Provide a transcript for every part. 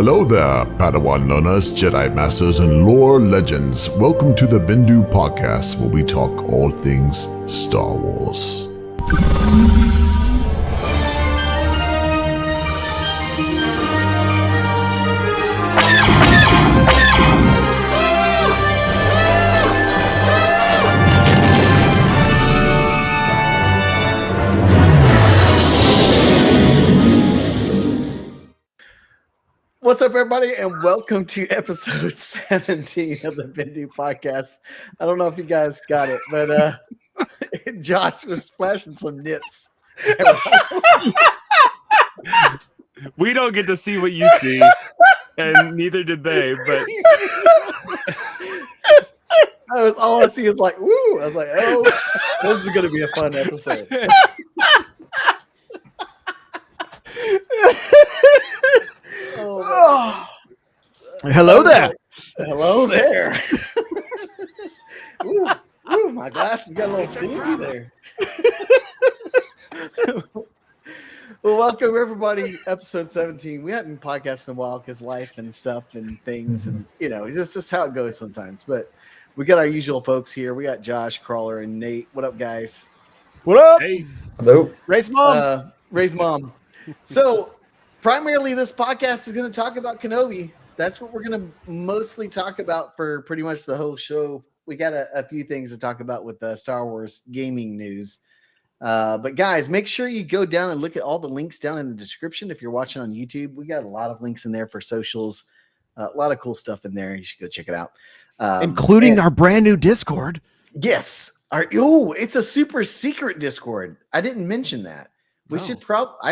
Hello there, Padawan learners, Jedi Masters, and lore legends. Welcome to the Bendu Podcast, where we talk all things Star Wars. What's up, everybody, and welcome to episode 17 of the Bendu Podcast. I don't know if you guys got it, but Josh was splashing some nips. We don't get to see what you see, and neither did they, but all I see is like, woo! I was like, oh, this is going to be a fun episode. Hello there. Hello there. Ooh, my glasses got a little stinky there. Well, welcome everybody. Episode 17. We hadn't podcasted in a while because life and stuff and things, and it's just how it goes sometimes. But we got our usual folks here. We got Josh, Crawler, and Nate. What up, guys? What up? hey, Hello. Race mom. Ray's mom. So, primarily, this podcast is going to talk about Kenobi. That's what we're going to mostly talk about for pretty much the whole show. We got a few things to talk about with the Star Wars gaming news. But guys, make sure you go down and look at all the links down in the description. If you're watching on YouTube, we got a lot of links in there for socials, a lot of cool stuff in there. You should go check it out. Including our brand new Discord. Yes. It's a super secret Discord. I didn't mention that. I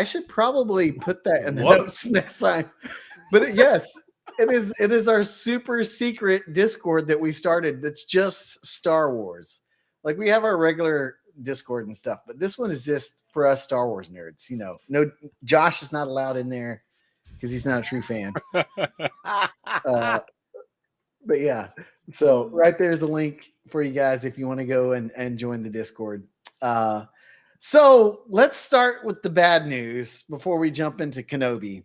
should probably put that in the notes next time. But yes, it is our super secret Discord that we started. That's just Star Wars. Like, we have our regular Discord and stuff, but this one is just for us Star Wars nerds. No, Josh is not allowed in there because he's not a true fan. But yeah, so right there's a link for you guys if you want to go and join the Discord. So let's start with the bad news before we jump into Kenobi.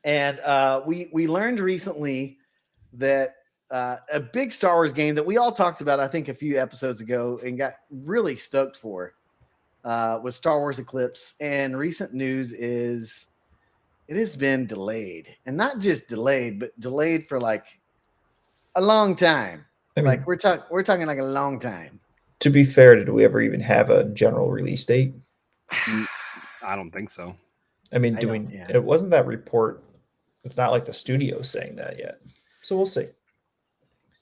And we learned recently that a big Star Wars game that we all talked about, I think, a few episodes ago and got really stoked for was Star Wars Eclipse. And recent news is it has been delayed. And not just delayed, but delayed for like a long time. I mean, like we're talking like a long time. To be fair, did we ever even have a general release date? I don't think so. I mean, it wasn't that report. It's not like the studio's saying that yet. So we'll see.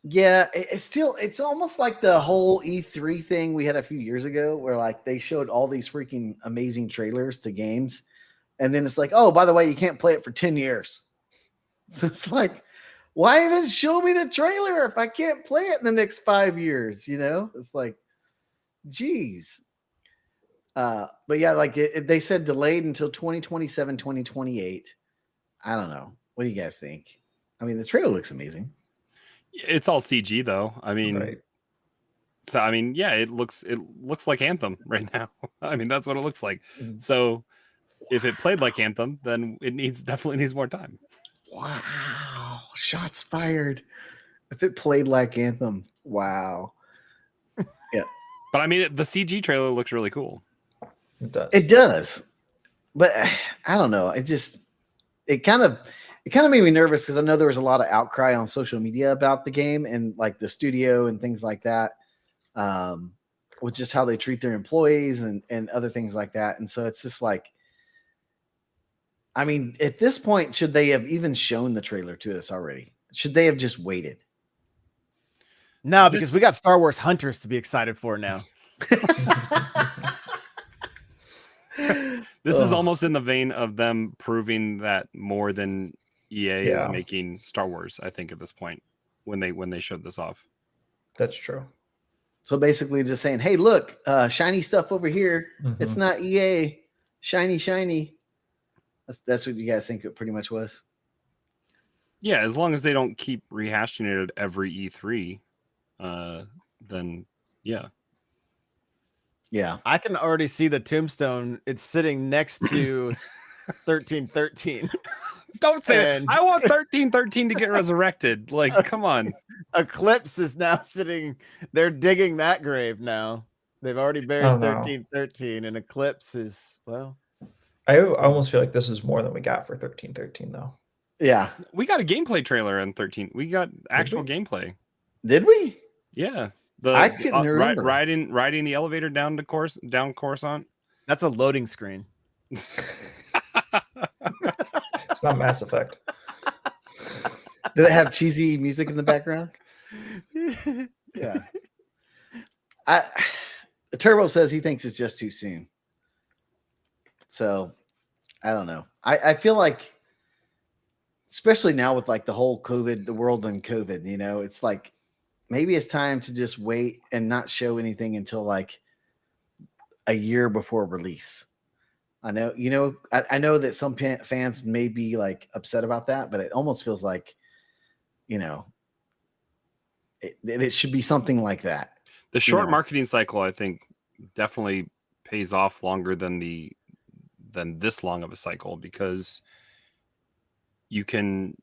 Yeah, it's almost like the whole E3 thing we had a few years ago where like they showed all these freaking amazing trailers to games. And then it's like, oh, by the way, you can't play it for 10 years. So it's like, why even show me the trailer if I can't play it in the next 5 years? It's like, geez. But yeah, like they said delayed until 2027, 2028. I don't know. What do you guys think? I mean, the trailer looks amazing. It's all CG though. I mean, Right. So I mean, yeah, it looks like Anthem right now. I mean, that's what it looks like. Mm-hmm. So if it played like Anthem, then it definitely needs more time. Wow. Shots fired. If it played like Anthem. Wow. Yeah. But I mean, the CG trailer looks really cool. It does. But I don't know. It kind of made me nervous because I know there was a lot of outcry on social media about the game and like the studio and things like that. With just how they treat their employees and other things like that. And so it's just like, I mean, at this point, should they have even shown the trailer to us already? Should they have just waited? No, because we got Star Wars Hunters to be excited for now. This is almost in the vein of them proving that more than EA is making Star Wars, I think, at this point when they showed this off. That's true. So basically just saying, hey, look, shiny stuff over here. Mm-hmm. It's not EA. Shiny. That's what you guys think it pretty much was. Yeah, as long as they don't keep rehashing it at every E3, then yeah. Yeah. I can already see the tombstone. It's sitting next to 1313. Don't say that. And- I want 1313 to get resurrected. Like, come on. Eclipse is now sitting. They're digging that grave now. They've already buried 1313, and Eclipse is I almost feel like this is more than we got for 1313, though. Yeah. We got a gameplay trailer in 13. We got actual gameplay. Did we? Yeah. I couldn't remember. Riding the elevator down Coruscant. That's a loading screen. It's not Mass Effect. Did it have cheesy music in the background? Yeah. Turbo says he thinks it's just too soon. So I don't know. I feel like, especially now with like the whole COVID, the world and COVID, you know, it's like maybe it's time to just wait and not show anything until like a year before release. I know, you know, I know that some fans may be like upset about that, but it almost feels like, you know, it should be something like that. The short marketing cycle, I think, definitely pays off longer than this long of a cycle, because you can,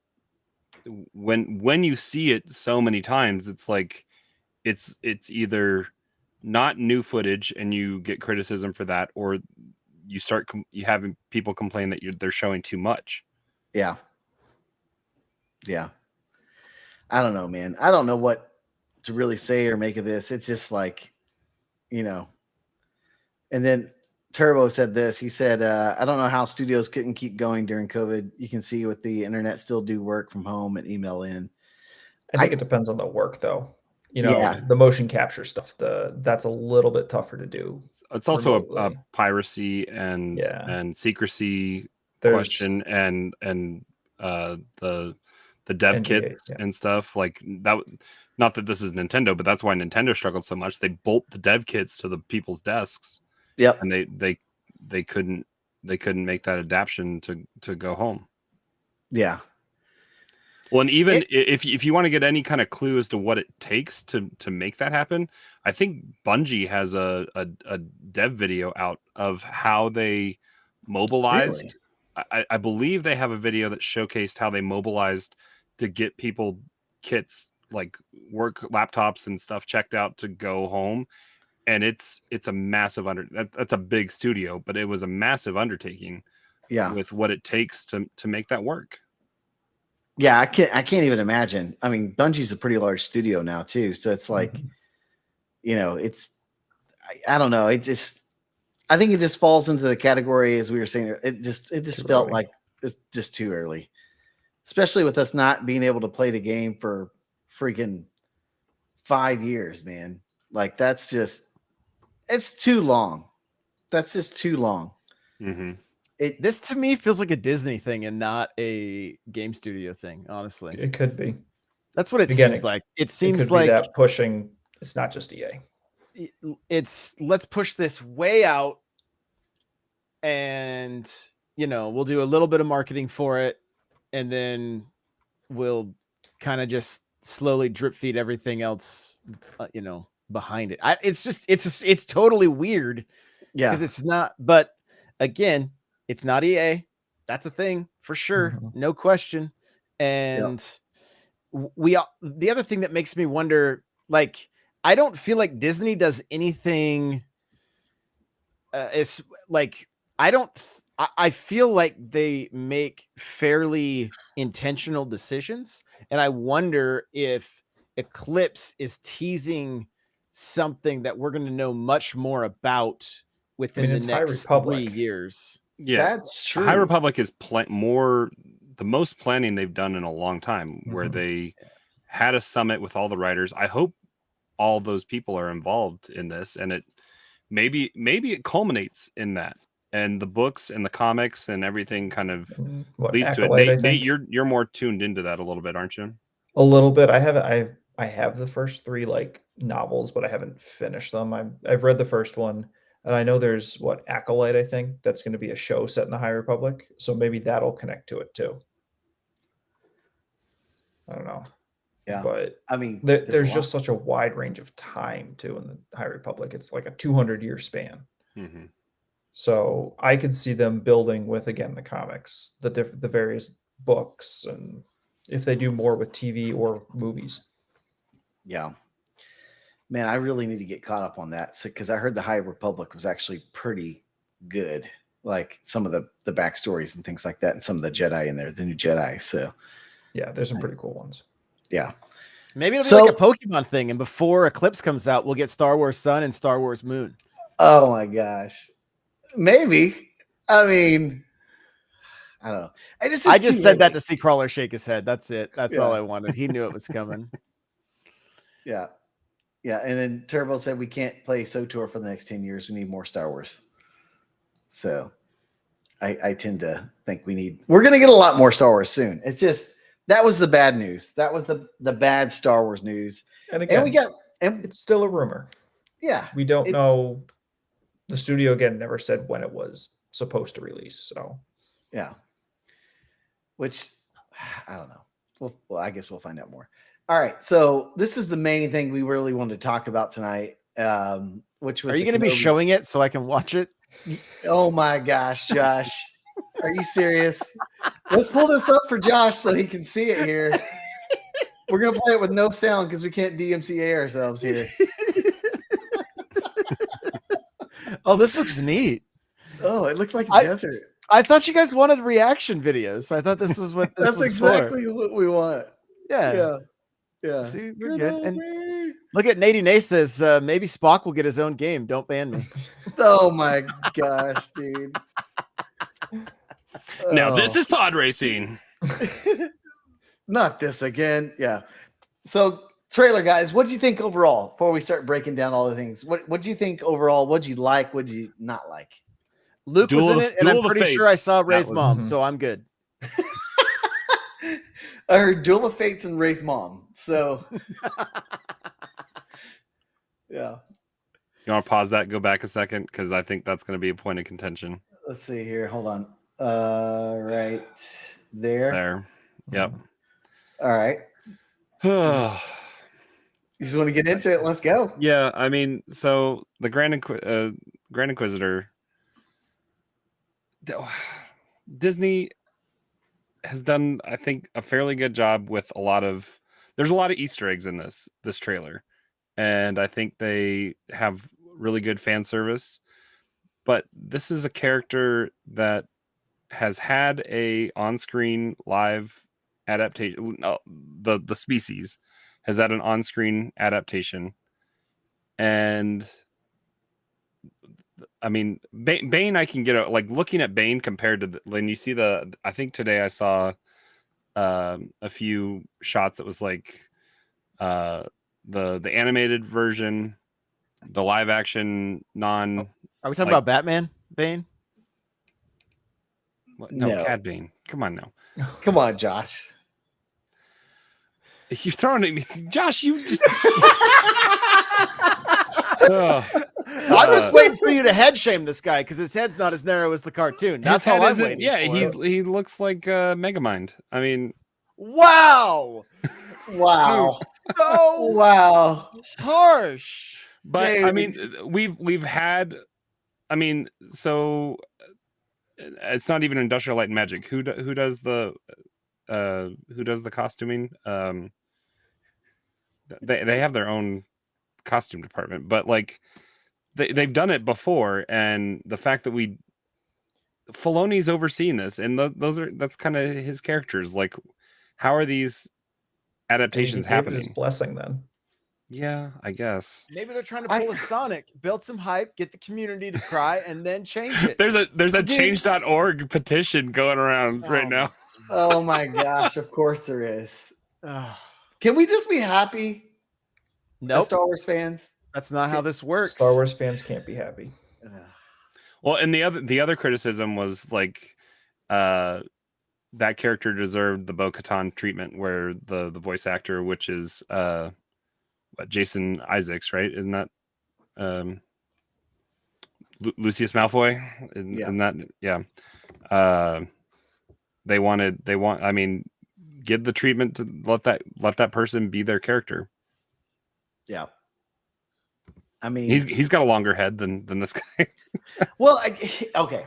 when you see it so many times, it's like it's either not new footage and you get criticism for that, or you start you having people complain that they're showing too much. Yeah. I don't know, man. I don't know what to really say or make of this. It's just like, you know. And then Turbo said this. He said, I don't know how studios couldn't keep going during COVID. You can see with the internet still do work from home and email in. I think it depends on the work, though. You know, the motion capture stuff, that's a little bit tougher to do. It's also a piracy and secrecy question, and the dev NDA, kits and stuff like that. Not that this is Nintendo, but that's why Nintendo struggled so much. They bolt the dev kits to the people's desks. Yep. And they couldn't make that adaptation to go home. Yeah. Well, and even if you want to get any kind of clue as to what it takes to make that happen, I think Bungie has a dev video out of how they mobilized. Really? I believe they have a video that showcased how they mobilized to get people kits, like work laptops and stuff, checked out to go home. And it's a massive that's a big studio, but it was a massive undertaking. Yeah, with what it takes to make that work. Yeah, I can't even imagine. I mean, Bungie's a pretty large studio now too, so it's like, you know, it's I don't know. I think it just falls into the category, as we were saying. It just felt like it's just too early, especially with us not being able to play the game for freaking 5 years, man. Like it's too long. That's just too long. Mm-hmm. This to me feels like a Disney thing and not a game studio thing, honestly. It could be. That's what it seems like. It seems like that pushing. It's not just EA. It's let's push this way out, and we'll do a little bit of marketing for it, and then we'll kind of just slowly drip feed everything else, behind it. It's totally weird. Yeah, because it's not. But again, it's not EA. That's a thing for sure, no question. And the other thing that makes me wonder, like, I don't feel like Disney does anything. It's like I feel like they make fairly intentional decisions, and I wonder if Eclipse is teasing something that we're going to know much more about within the next 3 years. Yeah, that's true. High Republic is the most planning they've done in a long time, where they had a summit with all the writers. I hope all those people are involved in this, and it maybe it culminates in that, and the books and the comics and everything kind of leads to it. Nate, you're more tuned into that a little bit, aren't you? A little bit. I have the first 3 like novels, but I haven't finished them. I've read the first one. And I know there's Acolyte, I think, that's going to be a show set in the High Republic. So maybe that'll connect to it too. I don't know. Yeah. But I mean, there's just such a wide range of time too in the High Republic. It's like a 200-year span. So I could see them building with, again, the comics, the various books, and if they do more with TV or movies. Yeah. Man, I really need to get caught up on that because I heard the High Republic was actually pretty good. Like some of the backstories and things like that, and some of the Jedi in there, the new Jedi. So yeah, there's some pretty cool ones. Yeah. Maybe it'll be like a Pokemon thing, and before Eclipse comes out, we'll get Star Wars Sun and Star Wars Moon. Oh my gosh. Maybe. I mean, I don't know. I just said that to see Crawler shake his head. That's it. That's all I wanted. He knew it was coming. Yeah. Yeah. And then Turbo said we can't play SOTOR for the next 10 years. We need more Star Wars. So I tend to think we're going to get a lot more Star Wars soon. It's just, that was the bad news. That was the bad Star Wars news. And again, and it's still a rumor. Yeah. We don't know. The studio, again, never said when it was supposed to release. So, yeah. Which, I don't know. Well, I guess we'll find out more. All right. So this is the main thing we really wanted to talk about tonight. Which was, are you going to be showing it so I can watch it? Oh my gosh, Josh. Are you serious? Let's pull this up for Josh so he can see it here. We're going to play it with no sound because we can't DMCA ourselves here. Oh, this looks neat. Oh, it looks like a desert. I thought you guys wanted reaction videos. I thought this was what this That's was exactly for. what we want. Yeah. Yeah. See, we're good. And look at Nady Nay says, maybe Spock will get his own game. Don't ban me. Oh my gosh, dude. Now this is pod racing. Not this again. Yeah. So trailer guys, what do you think overall before we start breaking down all the things? What do you think overall? What did you like? What did you not like? Luke was in it, and I'm pretty sure I saw Ray's mom, so I'm good. I heard Duel of Fates and Ray's mom. So yeah. You want to pause that and go back a second? Because I think that's going to be a point of contention. Let's see here. Hold on. Right there. There. Yep. All right. You just want to get into it? Let's go. Yeah, I mean, so the Grand Inquisitor, Disney has done, I think, a fairly good job with there's a lot of Easter eggs in this trailer, and I think they have really good fan service. But this is a character that has had a on-screen live adaptation. The species has had an on-screen adaptation, and I mean, Bane, I can get like looking at Bane compared to when you see I think today I saw a few shots that was like the animated version, the live action non. Are we talking about Batman Bane? No, Cad Bane. Come on now. Come on, Josh. You're throwing at me, Josh. You just. I'm just waiting for you to head shame this guy because his head's not as narrow as the cartoon. That's how I'm waiting. Yeah, he looks like Megamind. I mean, wow, so wow, harsh. But dude. I mean, we've had. I mean, so it's not even Industrial Light and Magic. Who does the costuming? They have their own costume department, but like they've done it before, and the fact that Filoni's overseeing this, and that's kind of his characters. Like, how are these adaptations happening? His blessing, then. Yeah, I guess. Maybe they're trying to pull a Sonic, build some hype, get the community to cry, and then change it. There's a change.org petition going around right now. Oh my gosh, of course there is. Can we just be happy? No, Star Wars fans. That's not how this works. Star Wars fans can't be happy. Well, and the other criticism was like that character deserved the Bo-Katan treatment, where the voice actor, which is Jason Isaacs, right? Isn't that Lucius Malfoy? Isn't that they want. I mean, give the treatment to let that person be their character. Yeah. I mean, he's got a longer head than this guy. Well, okay.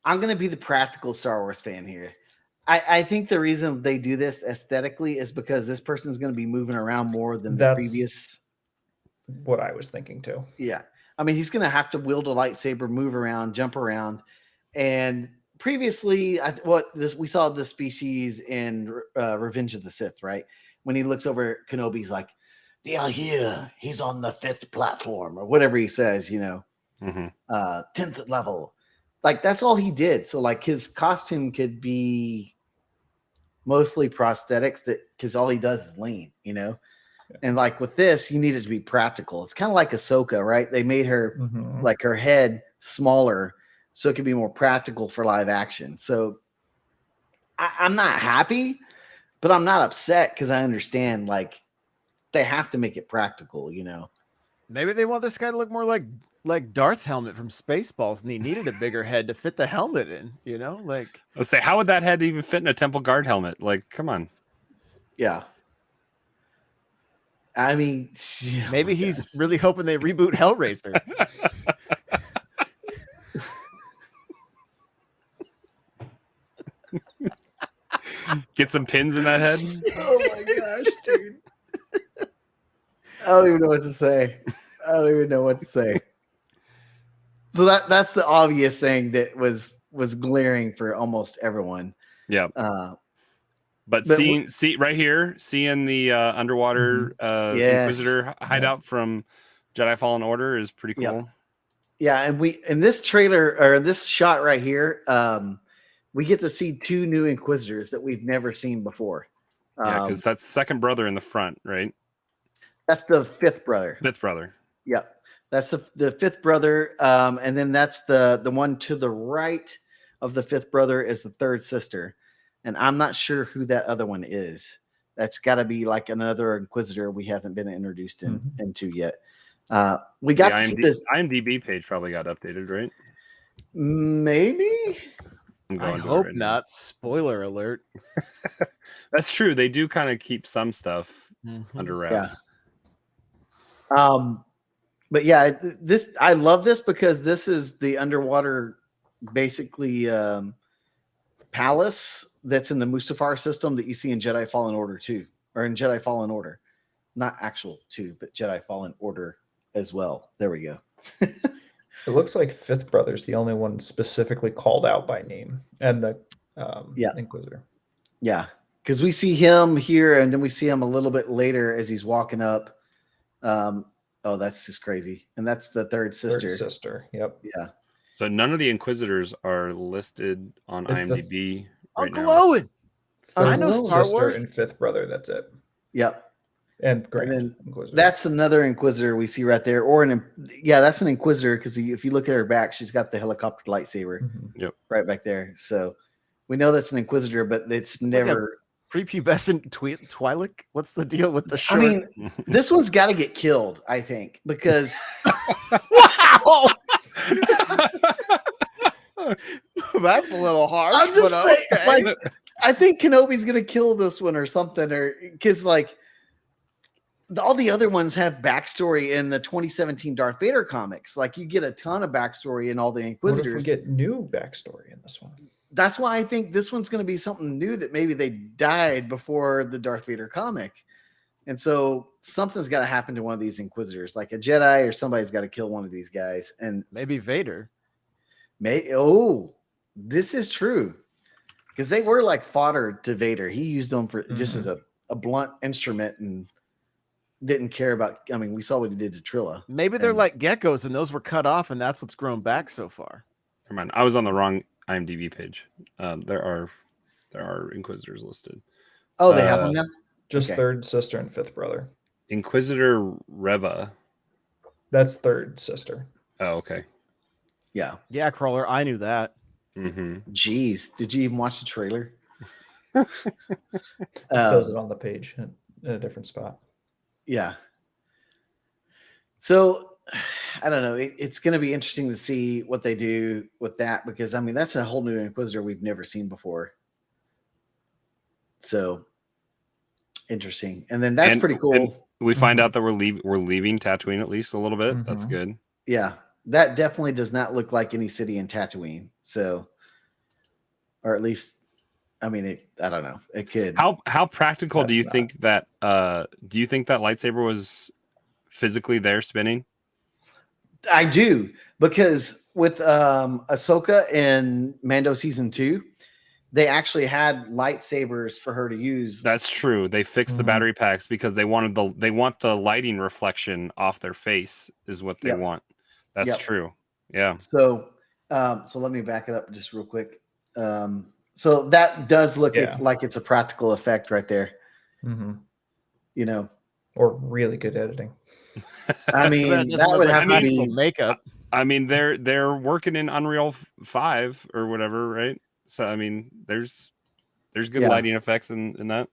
I'm going to be the practical Star Wars fan here. I think the reason they do this aesthetically is because this person's going to be moving around more than the That's previous. what I was thinking too. Yeah. I mean, he's going to have to wield a lightsaber, move around, jump around. And previously, we saw this species in Revenge of the Sith, right? When he looks over at Kenobi, he's like, "They are here. He's on the 5th platform," or whatever he says, 10th level. Like, that's all he did. So, like, his costume could be mostly prosthetics because all he does is lean, Yeah. And like with this, you need it to be practical. It's kind of like Ahsoka, right? They made her like her head smaller so it could be more practical for live action. So I'm not happy, but I'm not upset because I understand like they have to make it practical, Maybe they want this guy to look more like Darth Helmet from Spaceballs, and he needed a bigger head to fit the helmet in, like. Let's say, how would that head even fit in a Temple Guard helmet? Like, come on. Yeah. I mean, maybe he's really hoping they reboot Hellraiser. Get some pins in that head. Oh my gosh, dude. I don't even know what to say. So that's the obvious thing that was glaring for almost everyone. Yeah. But seeing right here, seeing the underwater Inquisitor hideout from Jedi Fallen Order is pretty cool. Yeah, and in this trailer or this shot right here, we get to see 2 new Inquisitors that we've never seen before. Yeah, because that's second brother in the front, right? That's the 5th brother. 5th brother. Yep, that's the 5th brother, and then that's the one to the right of the 5th brother is the 3rd sister. And I'm not sure who that other one is. That's got to be like another Inquisitor we haven't been introduced into yet. We got to see this. IMDb page probably got updated, right? Maybe. I hope not. Spoiler alert. That's true. They do kind of keep some stuff under wraps. Yeah. But yeah, I love this because this is the underwater, basically, palace that's in the Mustafar system that you see in Jedi Fallen Order 2, or in Jedi Fallen Order, not actual 2, but Jedi Fallen Order as well. There we go. It looks like 5th brother's the only one specifically called out by name, and the Inquisitor. Yeah, because we see him here, and then we see him a little bit later as he's walking up. Oh, that's just crazy. And that's the 3rd sister. 3rd sister. Yep. Yeah. So none of the Inquisitors are listed on IMDb right Uncle now. Owen. I know Star Wars. And 5th brother. That's it. Yep. And Grand Inquisitor. That's another Inquisitor we see right there. That's an Inquisitor because if you look at her back, she's got the helicopter lightsaber Yep. right back there. So we know that's an Inquisitor, but it's never prepubescent Twi'lek. What's the deal with the shirt? I mean, this one's got to get killed, I think, because wow. That's a little harsh. I'm just saying, like, I think Kenobi's gonna kill this one or something, or because like all the other ones have backstory in the 2017 Darth Vader comics. Like you get a ton of backstory in all the Inquisitors. What if we get new backstory in this one? That's why I think this one's going to be something new that maybe they died before the Darth Vader comic. And so something's got to happen to one of these Inquisitors, like a Jedi or somebody's got to kill one of these guys. And maybe Vader. This is true. Because they were like fodder to Vader. He used them for just as a blunt instrument and didn't care about. I mean, we saw what he did to Trilla. Maybe they're like geckos and those were cut off and that's what's grown back so far. Never mind. I was on the wrong IMDb page. There are Inquisitors listed. Oh, they have them now? Just 3rd sister and 5th brother. Inquisitor Reva. That's 3rd sister. Oh, okay. Yeah. Yeah, Crawler. I knew that. Mm-hmm. Jeez. Did you even watch the trailer? It says it on the page in a different spot. Yeah. So I don't know. It's going to be interesting to see what they do with that because, I mean, that's a whole new Inquisitor we've never seen before. So interesting. And then that's pretty cool. And we find out that we're leaving Tatooine at least a little bit. That's good. Yeah. That definitely does not look like any city in Tatooine. So, or at least I mean, I don't know. It could. How practical do That's you not. think that lightsaber was physically there spinning? I do, because with Ahsoka in Mando season 2, they actually had lightsabers for her to use. That's true. They fixed the battery packs because they want the lighting reflection off their face is what they want. That's true. Yeah. So let me back it up just real quick. So that does look it's like it's a practical effect right there. You know, or really good editing. I mean, that would have to be makeup. I mean, they're working in Unreal 5 or whatever, right? So I mean, there's good lighting effects in that.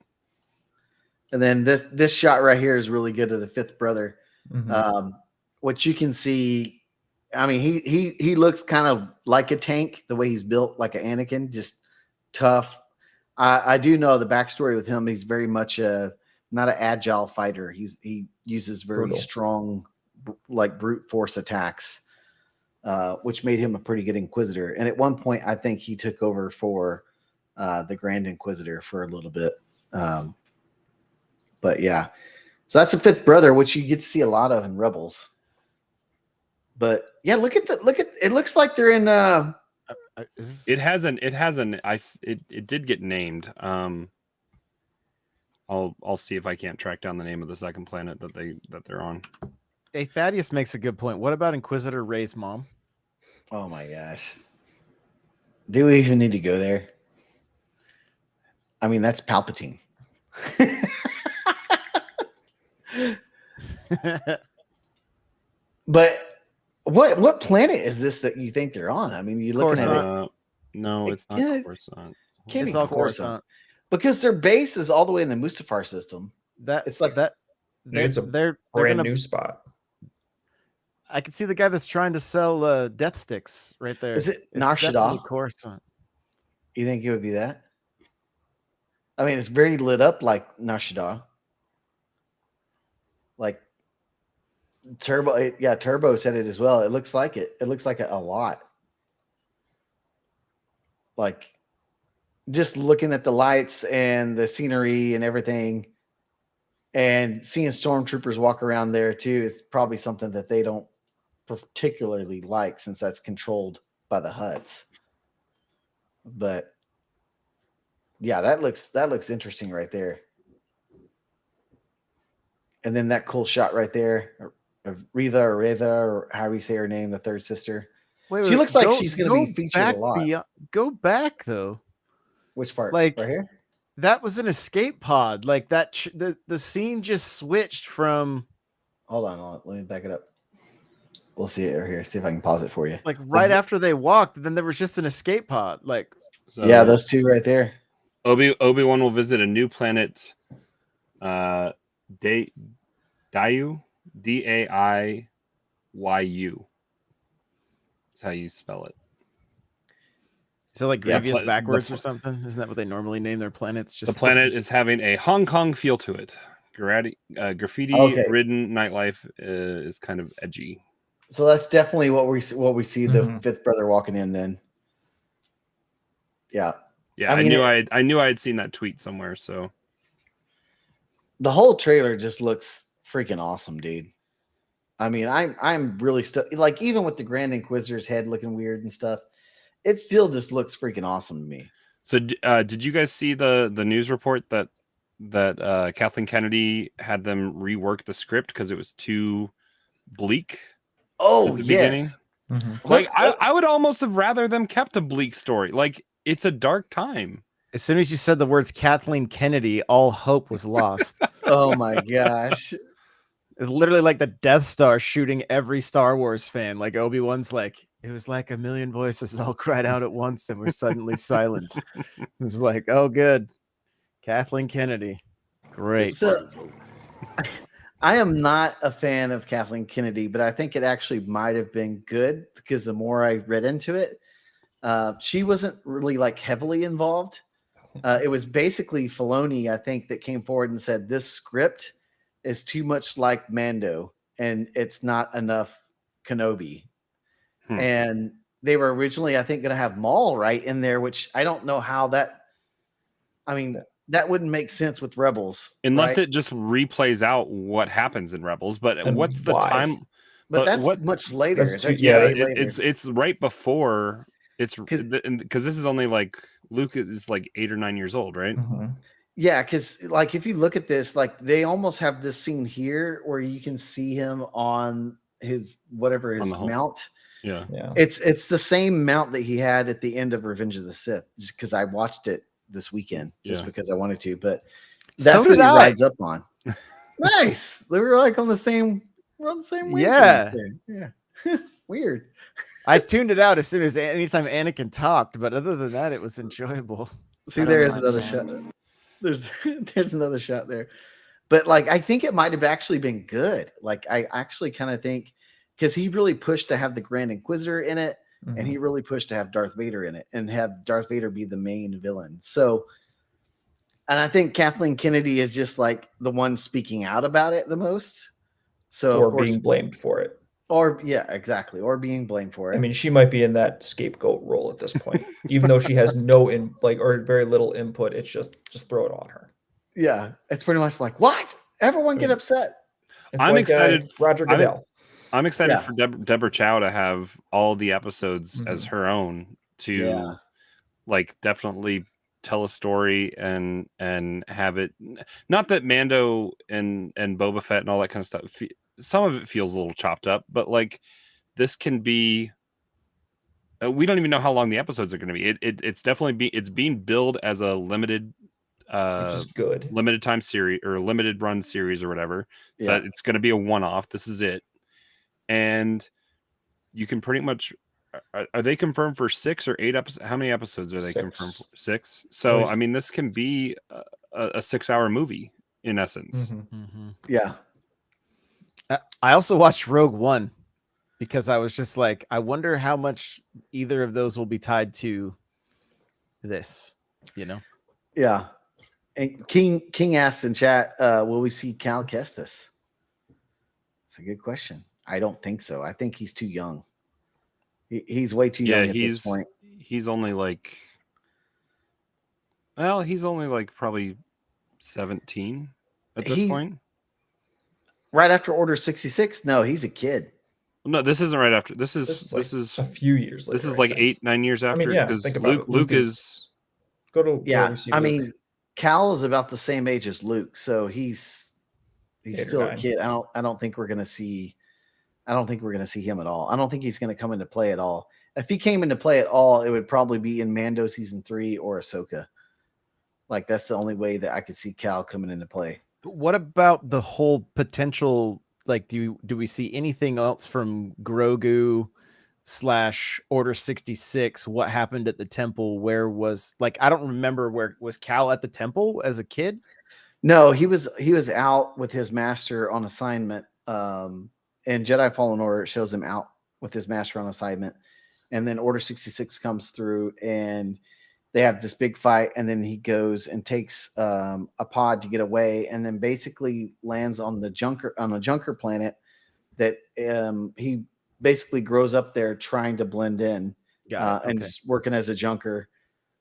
And then this shot right here is really good of the fifth brother. What you can see, I mean, he looks kind of like a tank, the way he's built, like an Anakin, just tough. I do know the backstory with him. He's very much not an agile fighter. He uses very strong, like brute force attacks, which made him a pretty good Inquisitor. And at one point, I think he took over for the Grand Inquisitor for a little bit. But yeah, so that's the fifth brother, which you get to see a lot of in Rebels. But yeah, look at it looks like they're in it did get named. I'll see if I can't track down the name of the second planet that they're on. Hey, Thaddeus makes a good point. What about Inquisitor Rey's mom? Oh my gosh. Do we even need to go there? I mean, that's Palpatine. But what planet is this that you think they're on? I mean, you're looking at it. No, it's not Coruscant. It's all Coruscant. Because their base is all the way in the Mustafar system. It's like that. It's a brand new spot. I can see the guy that's trying to sell death sticks right there. Is it Nar Shaddaa? Coruscant. You think it would be that? I mean, it's very lit up like Nar Shaddaa. Like Turbo said it as well. It looks like it. It looks like a lot. Like just looking at the lights and the scenery and everything, and seeing stormtroopers walk around there too is probably something that they don't particularly like, since that's controlled by the Hutts. But yeah, that looks interesting right there. And then that cool shot right there of Reva, or however you say her name, the third sister. She looks like she's going to be featured a lot. Go back though. Which part? Like right here? That was an escape pod. Like that. The scene just switched from. Hold on. Let me back it up. We'll see it over here. See if I can pause it for you. Like right after they walked, then there was just an escape pod. Like, so, yeah, those two right there. Obi-Wan will visit a new planet. Daiyu, Daiyu. That's how you spell it. Is it like Grievous backwards or something? Isn't that what they normally name their planets? Just the planet is having a Hong Kong feel to it. Graffiti-ridden nightlife is kind of edgy. So that's definitely what we see the fifth brother walking in. Then, yeah. I knew I had seen that tweet somewhere. So the whole trailer just looks freaking awesome, dude. I mean, I'm really like, even with the Grand Inquisitor's head looking weird and stuff, it still just looks freaking awesome to me. So, did you guys see the news report that Kathleen Kennedy had them rework the script because it was too bleak? Oh, yes. Like I would almost have rather them kept a bleak story. Like, it's a dark time. As soon as you said the words Kathleen Kennedy, all hope was lost. Oh my gosh. It's literally like the Death Star shooting every Star Wars fan. Like Obi-Wan's like, it was like a million voices all cried out at once and were suddenly silenced. It's like, oh, good. Kathleen Kennedy. Great. So, I am not a fan of Kathleen Kennedy, but I think it actually might have been good, because the more I read into it, she wasn't really like heavily involved. It was basically Filoni, I think, that came forward and said, this script is too much like Mando and it's not enough Kenobi. And they were originally, I think, going to have Maul right in there, which I don't know how that I mean, that wouldn't make sense with Rebels, unless right? it just replays out what happens in Rebels. But And what's the why? time? But that's what? much later. That's too- That's yeah, way that's- later. It's right before. It's 'Cause- because this is only like Luke is like 8 or 9 years old, right? Mhm. Yeah, because like if you look at this, like they almost have this scene here where you can see him on his whatever his On the whole- mount. Yeah. Yeah. It's the same mount that he had at the end of Revenge of the Sith, just because I watched it this weekend, just Yeah. because I wanted to. But So that's what did he I. rides up on. Nice. They were like on the same. We're on the same wavelength Yeah. there. Yeah. Weird. I tuned it out as soon as anytime Anakin talked, but other than that, it was enjoyable. See, I don't there is mind another that. shot. There's another shot there. But like I think it might have actually been good. Like I actually kind of think because he really pushed to have the Grand Inquisitor in it, and he really pushed to have Darth Vader in it and have Darth Vader be the main villain. So and I think Kathleen Kennedy is just like the one speaking out about it the most. So or of course, being blamed for it. or yeah, exactly, or being blamed for it. I mean, she might be in that scapegoat role at this point, even though she has no or very little input. It's just throw it on her. yeah, it's pretty much like what everyone get Yeah. upset. It's I'm like, excited. Roger Goodell. I'm excited Yeah. for Deborah Chow to have all the episodes as Mhm. her own to Yeah. like definitely tell a story and have it. Not that Mando and Boba Fett and all that kind of stuff. Some of it feels a little chopped up, but like this can be. We don't even know how long the episodes are going to be. It's definitely it's being billed as a limited. Which is good. Limited time series or limited run series or whatever. So Yeah. it's going to be a one-off. This is it. And you can pretty much are they confirmed for 6 or 8 episodes? How many episodes are they 6. confirmed for? 6. So least. I mean this can be a 6-hour movie in essence. Mhm. Mm-hmm. Yeah. I also watched Rogue One because I was just like, I wonder how much either of those will be tied to this, you know? Yeah. And King asked in chat, will we see Cal Kestis? It's a good question. I don't think so. I think he's too young. He's way too young at this point. He's only like he's only like probably 17 at this point. Right after Order 66? No, he's a kid. No, this isn't right after. This is a few years later. this is I like think. 8-9 years after. I mean, yeah, because think about it. Luke is Go to where Yeah. we see I Luke. mean, Cal is about the same age as Luke, so he's 8 or still a 9. kid. I don't think we're gonna see him at all. I don't think he's gonna come into play at all. If he came into play at all, it would probably be in Mando season 3 or Ahsoka. Like that's the only way that I could see Cal coming into play. What about the whole potential? Like, do we see anything else from Grogu / Order 66? What happened at the temple? Where was I don't remember where was Cal at the temple as a kid? No, he was out with his master on assignment. And Jedi Fallen Order shows him out with his master on assignment. And then Order 66 comes through and they have this big fight. And then he goes and takes a pod to get away and then basically lands on the Junker planet that he basically grows up there trying to blend in and just working as a Junker.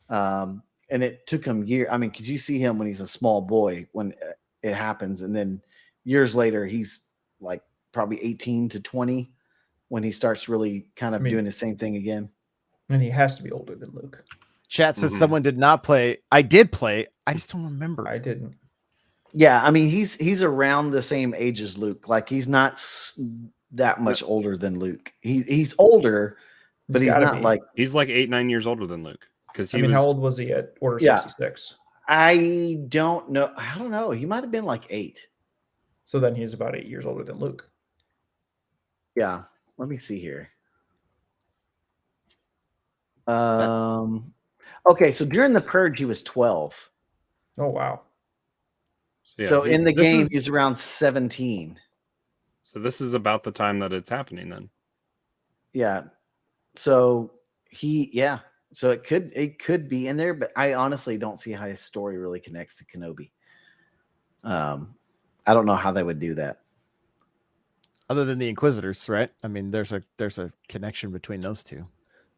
And it took him years. I mean, because you see him when he's a small boy when it happens. And then years later, he's like probably 18 to 20 when he starts really kind of doing the same thing again. And he has to be older than Luke. Chat said someone did not play. I did play. I just don't remember. I didn't. Yeah, I mean, he's around the same age as Luke. Like he's not that much older than Luke. He's older, but he's not like he's like 8-9 years older than Luke. Because how old was he at Order 66? I don't know. I don't know. He might have been like 8. So then he's about 8 years older than Luke. Yeah. Let me see here. Okay, so during the Purge, he was 12. Oh wow. So in the game, he was around 17. So this is about the time that it's happening then. Yeah. So So it could be in there, but I honestly don't see how his story really connects to Kenobi. I don't know how they would do that. Other than the Inquisitors, right? I mean, there's a connection between those two.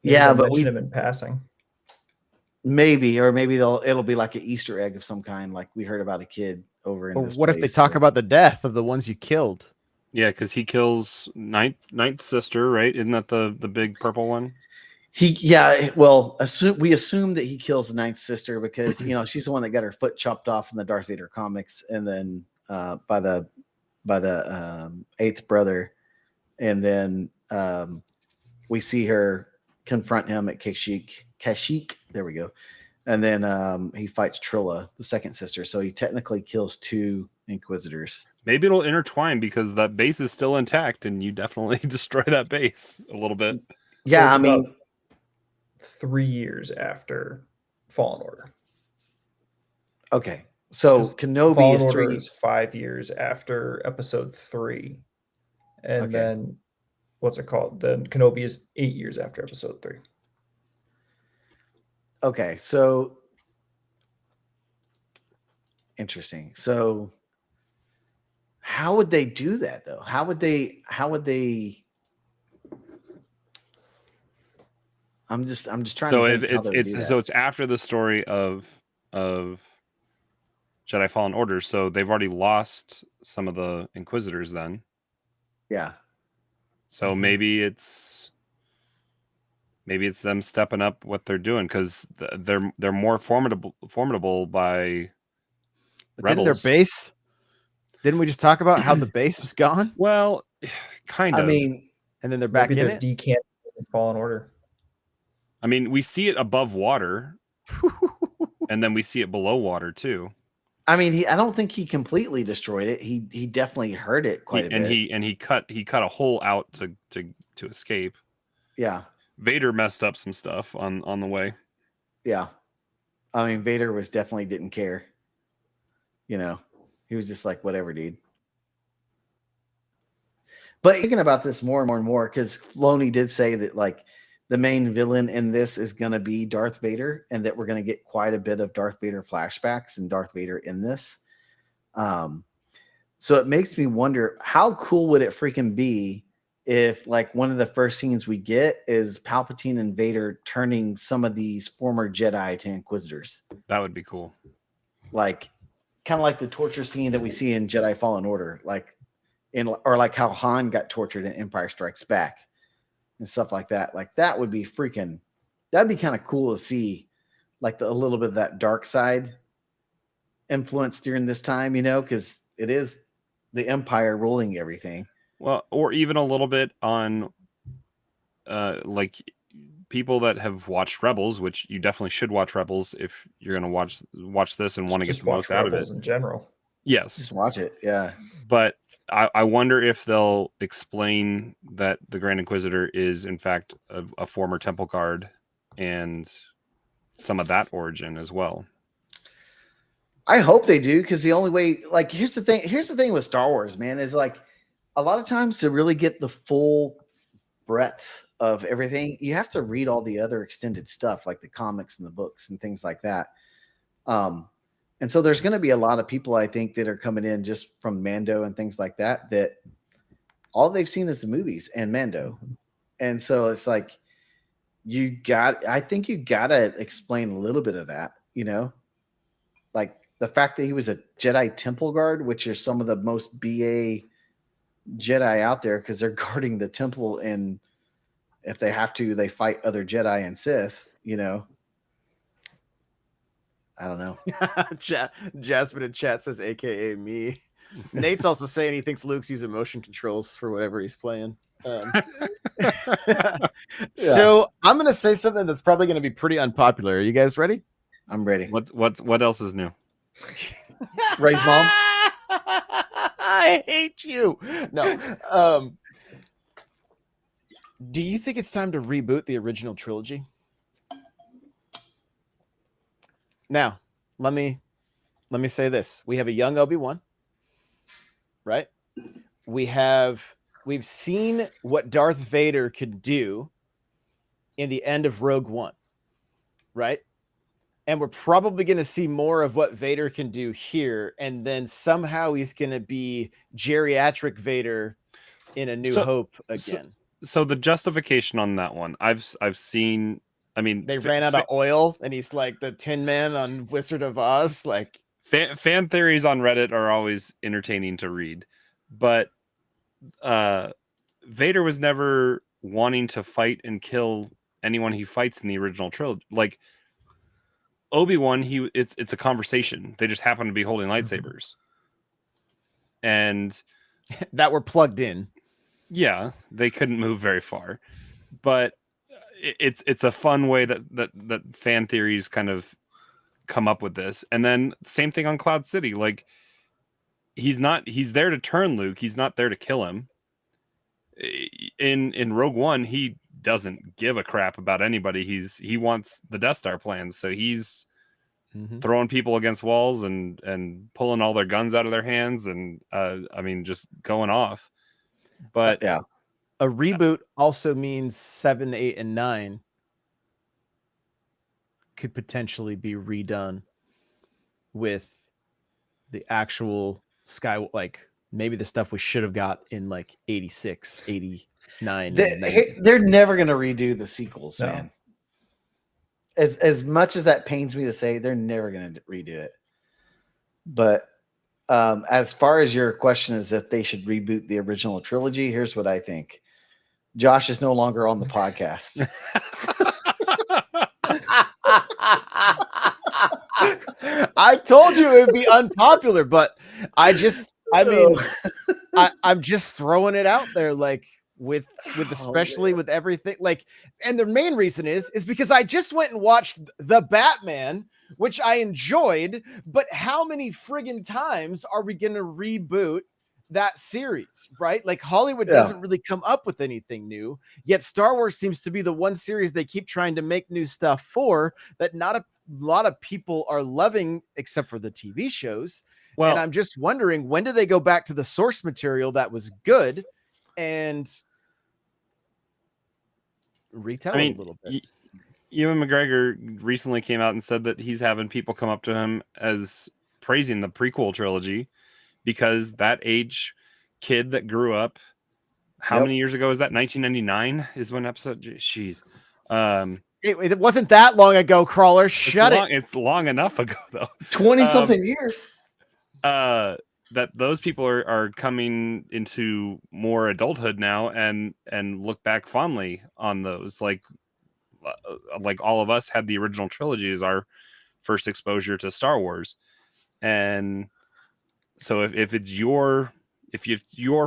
Yeah, but we him in passing. Maybe, or maybe it'll be like an Easter egg of some kind, like we heard about a kid over in Or this what if they place, talk so- about the death of the ones you killed? Yeah, because he kills ninth sister, right? Isn't that the big purple one? Well, we assume that he kills the ninth sister because she's the one that got her foot chopped off in the Darth Vader comics, and then by the eighth brother, and then we see her confront him at Kashyyyk. There we go, and then he fights Trilla, the second sister. So he technically kills 2 Inquisitors. Maybe it'll intertwine because that base is still intact, and you definitely destroy that base a little bit. Yeah, So I it's mean, about 3 years after Fallen Order. okay. So 'Cause Kenobi Fallen is Order 3. is 5 years after Episode 3, and Okay. then what's it called? Then Kenobi is 8 years after Episode 3. Okay, so interesting. So how would they do that though? How would they I'm just trying So to if think how they would do that. it's after the story of Jedi Fallen Order, so they've already lost some of the Inquisitors then. Yeah. So maybe it's them stepping up what they're doing because they're more formidable by But didn't their rebels. base? Didn't we just talk about how the base was gone Well, kind of. I mean, and then they're back Maybe in they're it? decanted in Fallen Order. I mean, we see it above water, and then we see it below water too. I don't think he completely destroyed it. He definitely hurt it quite a bit. He cut a hole out to escape. Yeah. Vader messed up some stuff on the way. Yeah. I mean, Vader didn't care. He was just like, whatever, dude. But thinking about this more and more and more, because Filoni did say that like the main villain in this is going to be Darth Vader, and that we're going to get quite a bit of Darth Vader flashbacks and Darth Vader in this. So it makes me wonder, how cool would it freaking be if like one of the first scenes we get is Palpatine and Vader turning some of these former Jedi to Inquisitors? That would be cool. Like kind of like the torture scene that we see in Jedi Fallen Order, or like how Han got tortured in Empire Strikes Back and stuff like that. Like that would be that'd be kind of cool to see, like a little bit of that dark side influence during this time, because it is the Empire ruling everything. Well, or even a little bit on like people that have watched Rebels, which you definitely should watch Rebels if you're going to watch this and want to get the most out of it. In general. Yes. Just watch it. Yeah. But I wonder if they'll explain that the Grand Inquisitor is in fact a former Temple Guard and some of that origin as well. I hope they do, because the only way, like, here's the thing with Star Wars, man, is like a lot of times to really get the full breadth of everything, you have to read all the other extended stuff, like the comics and the books and things like that. And so there's going to be a lot of people, I think, that are coming in just from Mando and things like that, that all they've seen is the movies and Mando. And so it's like, I think you got to explain a little bit of that, like the fact that he was a Jedi Temple Guard, which are some of the most BA Jedi out there, because they're guarding the temple, and if they have to, they fight other Jedi and Sith, I don't know. Jasmine in chat says, AKA me. Nate's also saying he thinks Luke's using motion controls for whatever he's playing. So I'm going to say something that's probably going to be pretty unpopular. Are you guys ready? I'm ready. What else is new? Ray's mom. I hate you. No. Do you think it's time to reboot the original trilogy? Now, let me say this. We have a young Obi-Wan, right? We've seen what Darth Vader could do in the end of Rogue One, right? And we're probably going to see more of what Vader can do here, and then somehow he's going to be geriatric Vader in A New Hope again. So the justification on that one, I've seen I mean, they ran out of oil, and he's like the Tin Man on Wizard of Oz. Like fan theories on Reddit are always entertaining to read, but Vader was never wanting to fight and kill anyone he fights in the original trilogy. Like Obi-Wan, it's a conversation. They just happen to be holding lightsabers, and that were plugged in. Yeah, they couldn't move very far, but it's a fun way that fan theories kind of come up with this. And then same thing on Cloud City. Like he's there to turn Luke. He's not there to kill him. In Rogue One, he doesn't give a crap about anybody. He wants the Death Star plans, so he's throwing people against walls and pulling all their guns out of their hands, and I mean, just going off. But yeah, a reboot also means 7, 8, and 9 could potentially be redone with the actual Sky, like maybe the stuff we should have got in like 86, 89. They're never going to redo the sequels, No. man. As much as that pains me to say, they're never going to redo it. But as far as your question is if they should reboot the original trilogy, here's what I think. Josh is no longer on the podcast. I told you it would be unpopular, but I'm just throwing it out there, like with especially with everything, like, and the main reason is because I just went and watched The Batman, which I enjoyed, but how many friggin' times are we gonna reboot that series, right? Like Hollywood doesn't really come up with anything new, yet Star Wars seems to be the one series they keep trying to make new stuff for that not a lot of people are loving except for the TV shows. Well, and I'm just wondering, when do they go back to the source material that was good and retell it a little bit? Ewan McGregor recently came out and said that he's having people come up to him as praising the prequel trilogy because that age kid that grew up, how many years ago is that? 1999 is when episode. Jeez. It wasn't that long ago, Crawler. Shut it. It's long enough ago, though. 20-something years. That those people are coming into more adulthood now and look back fondly on those. Like all of us had the original trilogy as our first exposure to Star Wars. And so if it's your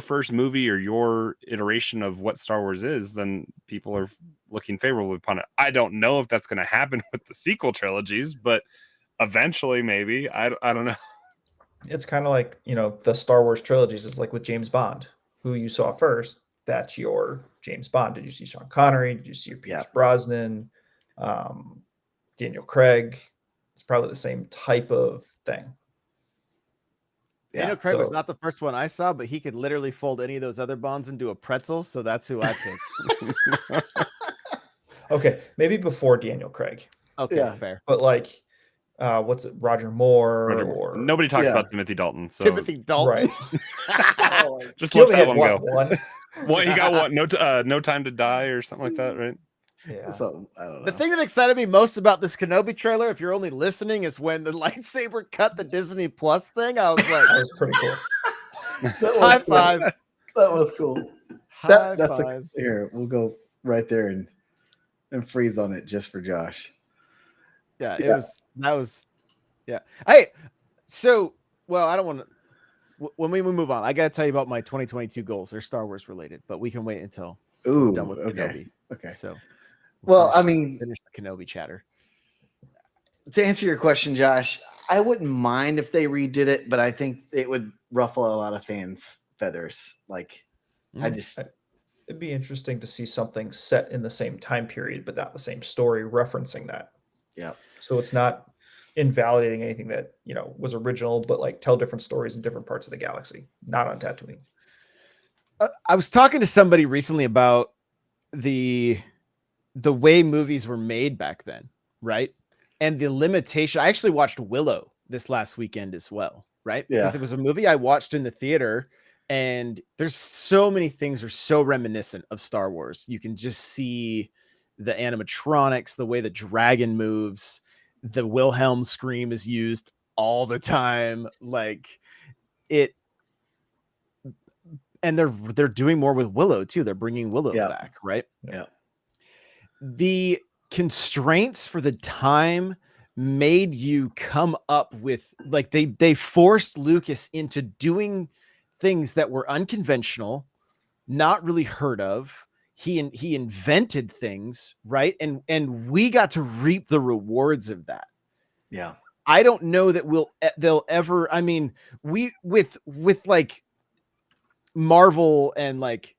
first movie or your iteration of what Star Wars is, then people are looking favorably upon it. I don't know if that's going to happen with the sequel trilogies, but eventually maybe. I don't know. It's kind of like, the Star Wars trilogies is like with James Bond, who you saw first. That's your James Bond. Did you see Sean Connery? Did you see your Pierce Brosnan? Daniel Craig? It's probably the same type of thing. Daniel Craig was not the first one I saw, but he could literally fold any of those other Bonds into a pretzel, so that's who I picked. Okay, maybe before Daniel Craig. Okay, fair. But like, what's it? Roger Moore. Or nobody talks about Timothy Dalton. So Timothy Dalton, right? Just let that one go. What he got? What? No Time to Die or something like that, right? Yeah. So I don't know. The thing that excited me most about this Kenobi trailer, if you're only listening, is when the lightsaber cut the Disney Plus thing. I was like, that was pretty cool. High five. That was cool. That's five. Here, we'll go right there and freeze on it just for Josh. Yeah, that was. Hey, so I don't want to. When we move on, I got to tell you about my 2022 goals. They're Star Wars related, but we can wait until we're done with Kenobi. Okay. So, finish the Kenobi chatter. To answer your question, Josh, I wouldn't mind if they redid it, but I think it would ruffle a lot of fans' feathers. Like, it'd be interesting to see something set in the same time period, but not the same story referencing that. Yeah. So it's not invalidating anything that, was original, but like tell different stories in different parts of the galaxy, not on Tatooine. I was talking to somebody recently about the way movies were made back then, right? And the limitation. I actually watched Willow this last weekend as well, right? Yeah. Because it was a movie I watched in the theater, and there's so many things are so reminiscent of Star Wars. You can just see the animatronics, the way the dragon moves, the Wilhelm scream is used all the time. Like it, and they're doing more with Willow too. They're bringing Willow back, right? Yeah. The constraints for the time made you come up with, like, they forced Lucas into doing things that were unconventional, not really heard of. He invented things, right? And we got to reap the rewards of that. Yeah. I don't know that they'll ever, I mean, we with like Marvel and like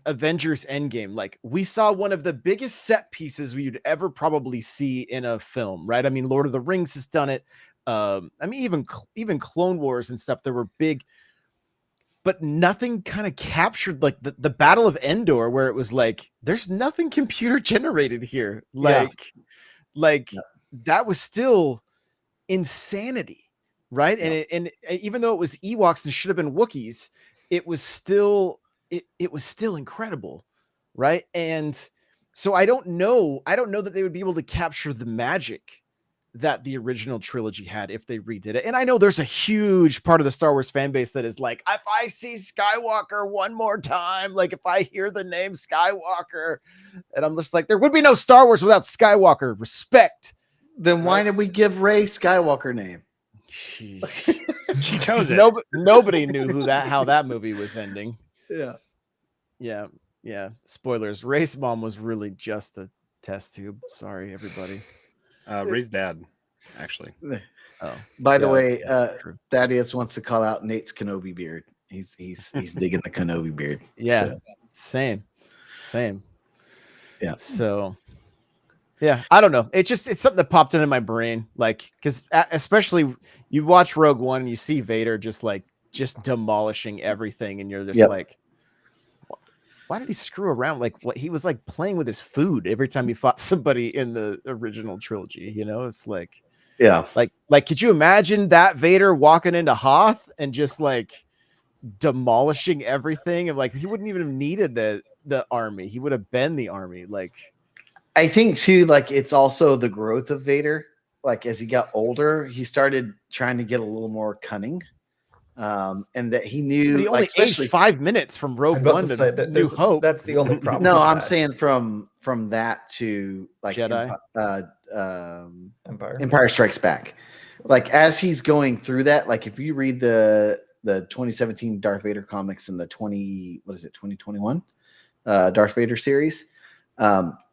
Avengers Endgame, like we saw one of the biggest set pieces we'd ever probably see in a film, right? I mean, Lord of the Rings has done it. I mean, even Clone Wars and stuff, there were big, but nothing kind of captured like the Battle of Endor, where it was like, there's nothing computer generated here. Like that was still insanity, right? Yeah. And even though it was Ewoks and should have been Wookiees, it was still incredible, right? And so I don't know that they would be able to capture the magic that the original trilogy had if they redid it. And I know there's a huge part of the Star Wars fan base that is like, if I see Skywalker one more time, like if I hear the name Skywalker, and I'm just like, there would be no Star Wars without Skywalker. Respect. Then why did we give Rey Skywalker name? She chose it. Nobody knew how that movie was ending. Yeah. Spoilers. Rey's mom was really just a test tube. Sorry, everybody. Rey's dad, actually. Oh, by the way, Thaddeus wants to call out Nate's Kenobi beard. He's digging the Kenobi beard. Yeah, so. Same. Yeah. So, yeah, I don't know. It's something that popped into my brain, like, because especially you watch Rogue One and you see Vader just demolishing everything, and you're just like, why did he screw around? Like, what he was like playing with his food every time he fought somebody in the original trilogy, you know? It's like, like could you imagine that Vader walking into Hoth and just like demolishing everything? And like, he wouldn't even have needed the army. He would have been the army. Like, I think too, like, it's also the growth of Vader. Like, as he got older, he started trying to get a little more cunning. And that he knew, but he only aged 5 minutes from Rogue One to New Hope. That's the only problem. No, I'm saying from that to like Jedi, Empire Strikes Back. Like, as he's going through that, like if you read the 2017 Darth Vader comics and the 2021 Darth Vader series,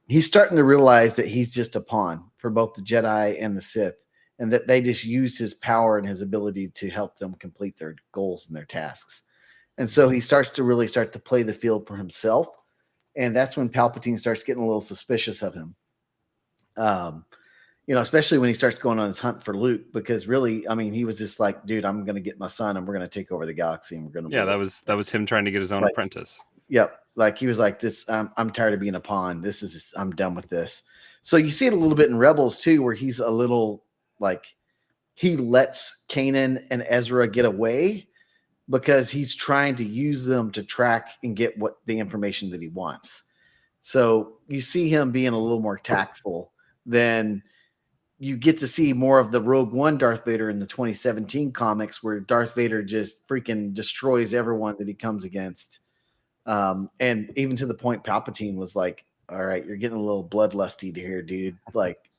he's starting to realize that he's just a pawn for both the Jedi and the Sith. And that they just use his power and his ability to help them complete their goals and their tasks. And so he starts to play the field for himself. And that's when Palpatine starts getting a little suspicious of him. Especially when he starts going on his hunt for Luke, because really, I mean, he was just like, dude, I'm going to get my son and we're going to take over the galaxy. And we're going to, that was him trying to get his own apprentice. Yep. Like he was like this, I'm tired of being a pawn. I'm done with this. So you see it a little bit in Rebels too, where he's a little, like, he lets Kanan and Ezra get away because he's trying to use them to track and get what the information that he wants. So you see him being a little more tactful. Then you get to see more of the Rogue One Darth Vader in the 2017 comics, where Darth Vader just freaking destroys everyone that he comes against. And even to the point Palpatine was like, all right, you're getting a little bloodlusty here, dude. Like,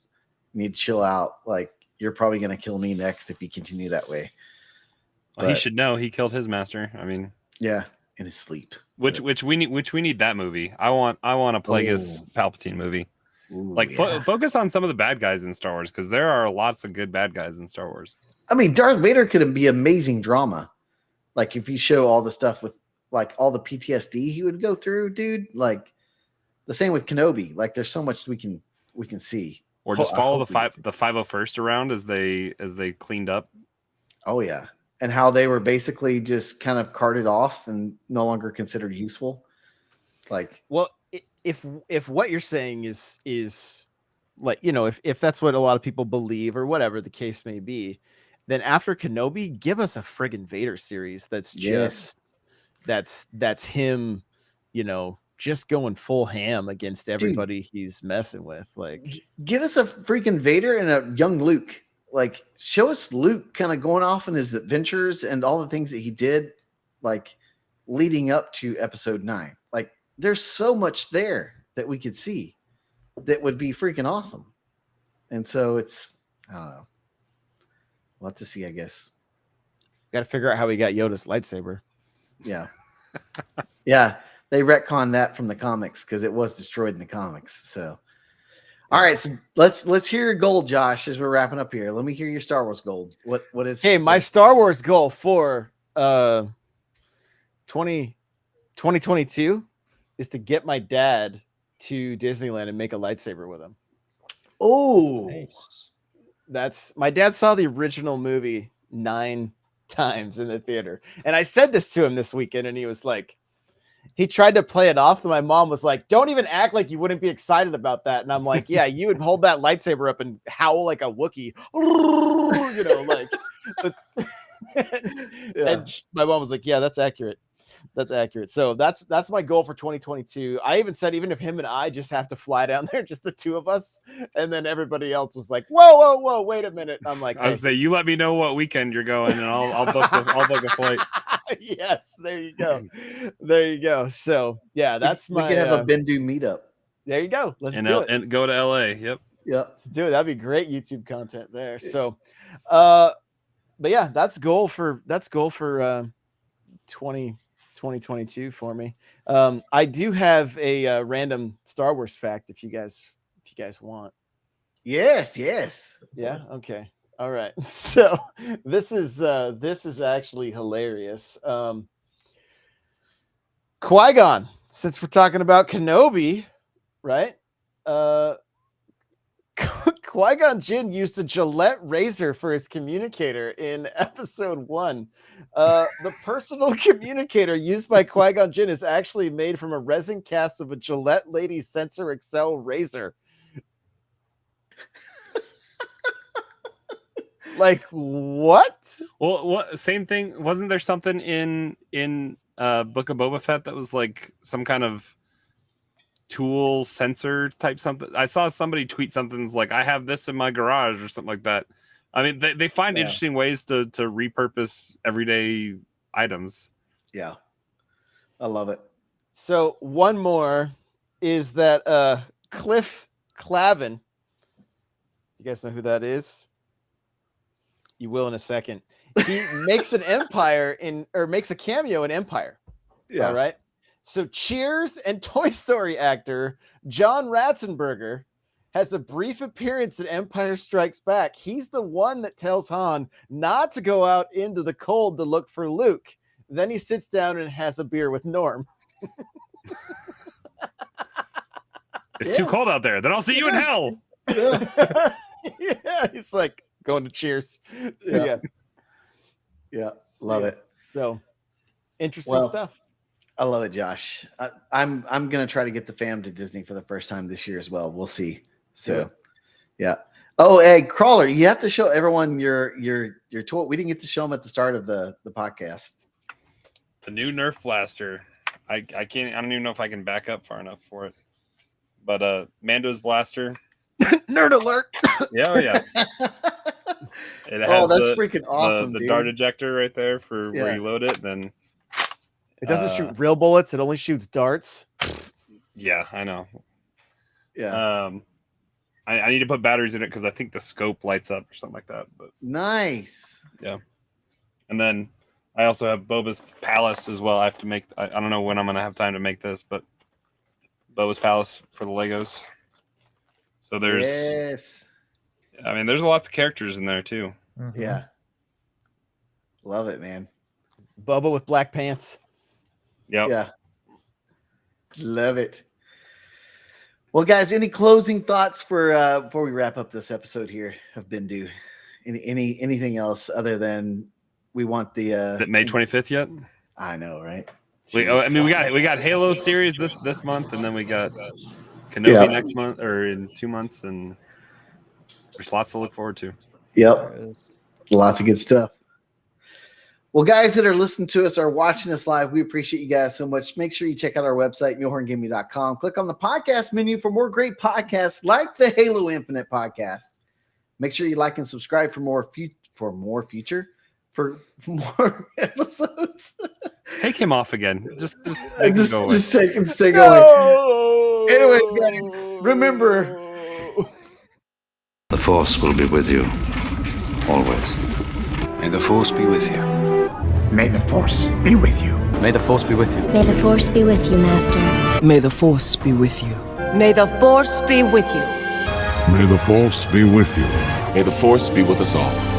you need to chill out. Like, you're probably going to kill me next if you continue that way. Well, he should know he killed his master. I mean, yeah, in his sleep. Which we need that movie. I want a Plagueis Palpatine movie. Ooh, like focus on some of the bad guys in Star Wars, because there are lots of good bad guys in Star Wars. I mean, Darth Vader could be amazing drama. Like if you show all the stuff with like all the PTSD he would go through, dude. Like the same with Kenobi. Like there's so much we can see. Or just follow the 501st around as they cleaned up. Oh yeah, and how they were basically just kind of carted off and no longer considered useful. Like, well, if what you're saying is like, if that's what a lot of people believe or whatever the case may be, then after Kenobi, give us a friggin' Vader series that's just that's him, just going full ham against everybody he's messing with. Like, get us a freaking Vader and a young Luke. Like, show us Luke kind of going off in his adventures and all the things that he did, like leading up to episode 9. Like, there's so much there that we could see that would be freaking awesome. And so it's, I don't know. We'll have to see, I guess. got to figure out how he got Yoda's lightsaber. Yeah. Yeah. They retconned that from the comics because it was destroyed in the comics. So, all right. So let's hear your goal, Josh, as we're wrapping up here. Let me hear your Star Wars goal. What is? Hey, my Star Wars goal for 2022 is to get my dad to Disneyland and make a lightsaber with him. Oh, Nice. That's my dad saw the original movie 9 times in the theater. And I said this to him this weekend, and he was like, he tried to play it off. And my mom was like, don't even act like you wouldn't be excited about that. And I'm like, yeah, you would hold that lightsaber up and howl like a Wookiee, you know, like, and my mom was like, yeah, that's accurate. That's accurate. So that's my goal for 2022. I even said, even if him and I just have to fly down there, just the two of us, and then everybody else was like, whoa, wait a minute. I'm like, I was say, you let me know what weekend you're going, and I'll book a flight. Yes, there you go. So yeah, that's we can have a Bendu meetup. There you go. Let's do it And go to LA. Yep. Yeah, let's do it. That'd be great YouTube content there. So, but yeah, that's goal for 2022 for me. I do have a random Star Wars fact if you guys want. Yes. Yeah. Okay. All right. So this is actually hilarious. Qui-Gon, since we're talking about Kenobi, right? Qui-Gon Jinn used a Gillette razor for his communicator in episode 1. The personal communicator used by Qui-Gon Jinn is actually made from a resin cast of a Gillette Lady Sensor XL razor. Like, what? Well, what same thing? Wasn't there something in Book of Boba Fett that was like some kind of tool sensor type something? I saw somebody tweet something like, I have this in my garage or something like that. I mean, they find interesting ways to repurpose everyday items. Yeah. I love it. So one more is that Cliff Clavin. You guys know who that is? You will in a second. He makes an makes a cameo in Empire. Yeah. All right. So Cheers and Toy Story actor John Ratzenberger has a brief appearance in Empire Strikes Back. He's the one that tells Han not to go out into the cold to look for Luke. Then he sits down and has a beer with Norm. It's too cold out there. Then I'll see you in hell. Yeah, he's like going to Cheers. So, yeah. Love it. So interesting stuff. I love it, Josh. I'm gonna try to get the fam to Disney for the first time this year as well. We'll see. So, yeah. Oh, hey, Crawler, you have to show everyone your toy. We didn't get to show them at the start of the podcast. The new Nerf blaster. I can't. I don't even know if I can back up far enough for it. But Mando's blaster. Nerd alert. Yeah, it has that's freaking awesome. The dart ejector right there for where you load it. Then it doesn't shoot real bullets. It only shoots darts. Yeah, I know. Yeah. I need to put batteries in it because I think the scope lights up or something like that. But nice. Yeah. And then I also have Boba's Palace as well. I have to make. I don't know when I'm gonna have time to make this, but Boba's Palace for the Legos. So there's. Yes. I mean, there's lots of characters in there too. Mm-hmm. Yeah. Love it, man. Bubba with black pants. Yep. Yeah. Love it. Well, guys, any closing thoughts for before we wrap up this episode here of Bendu? Anything else other than we want the Is it May 25th yet? I know, right? We got Halo series this month, and then we got Kenobi next month or in 2 months, and there's lots to look forward to. Yep. Lots of good stuff. Well, guys that are listening to us or watching us live, we appreciate you guys so much. Make sure you check out our website, mulehorngaming.com. Click on the podcast menu for more great podcasts like the Halo Infinite podcast. Make sure you like and subscribe for more episodes. Take him off again. Just stay going. No! Anyways, guys, remember, the Force will be with you always. May the Force be with you. May the Force be with you. May the Force be with you. May the Force be with you, Master. May the Force be with you. May the Force be with you. May the Force be with you. May the Force be with us all.